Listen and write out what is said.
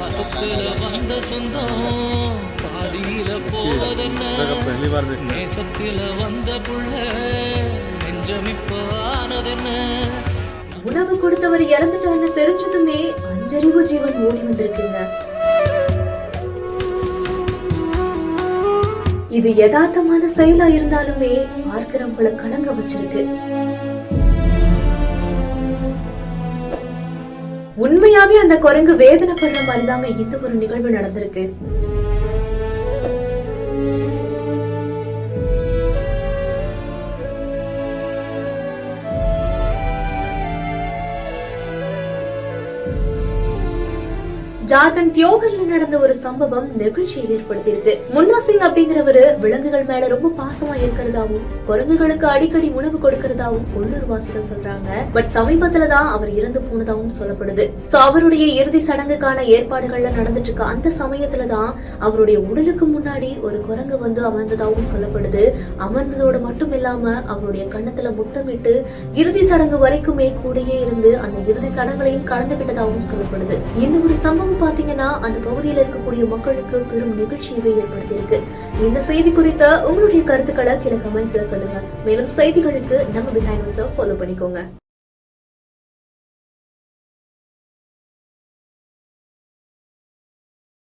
வந்த சொந்தம் பாதியில போவதென்ன, நேசத்தில வந்த புள்ள நெஞ்சமிப்ப ஆனதென்ன. உணவு கொடுத்தவர் இறந்துட்டான்னு தெரிஞ்சதுமே அஞ்சறிவு ஜீவன் ஓடி வந்திருக்குங்க. இது யதார்த்தமான செயலா இருந்தாலுமே பார்க்கிறவங்களை கலங்க வச்சிருக்கு. உண்மையாவே அந்த குரங்கு வேதனைப்படுற மாதிரிதாங்க இந்த ஒரு நிகழ்வு நடந்திருக்கு. ஜார்க்கண்ட் தியோகர்ல நடந்த ஒரு சம்பவம் நெகிழ்ச்சியை ஏற்படுத்தியிருக்கு. முன்னா சிங் அப்படிங்கிறவரு விலங்குகள் மேல ரொம்ப பாசமா இருக்கிறதாவும் குரங்குகளுக்கு அடிக்கடி உணவு கொடுக்கறதாவும் உள்ளூர்வாசிகள் சொல்றாங்க. பட் சமீபத்துலதான் அவர் இறந்து போனதாவும் சொல்லப்படுது. சோ அவருடைய இறுதி சடங்குக்கான ஏற்பாடுகள்ல நடந்துட்டு இருக்க அந்த சமயத்துலதான் அவருடைய உடலுக்கு முன்னாடி ஒரு குரங்கு வந்து அமர்ந்ததாவும் சொல்லப்படுது. அமர்ந்ததோட மட்டும் இல்லாம அவருடைய கண்ணத்துல முத்தமிட்டு இறுதி சடங்கு வரைக்குமே கூடயே இருந்து அந்த இறுதி சடங்குகளையும் கலந்துகிட்டதாகவும் சொல்லப்படுது. இந்த ஒரு சம்பவம் பாத்தீங்கன்னா அந்த பகுதியில் இருக்கக்கூடிய மக்களுக்கு பெரும் நிகழ்ச்சியவே ஏற்படுத்தியிருக்கு. இந்த செய்தி குறித்த உங்களுடைய கருத்துக்களை கீழே கமெண்ட்ஸ்ல சொல்லுங்க. மேலும் செய்திகளுக்கு நம்ம பிஹைண்ட் ஃபாலோ பண்ணிக்கோங்க.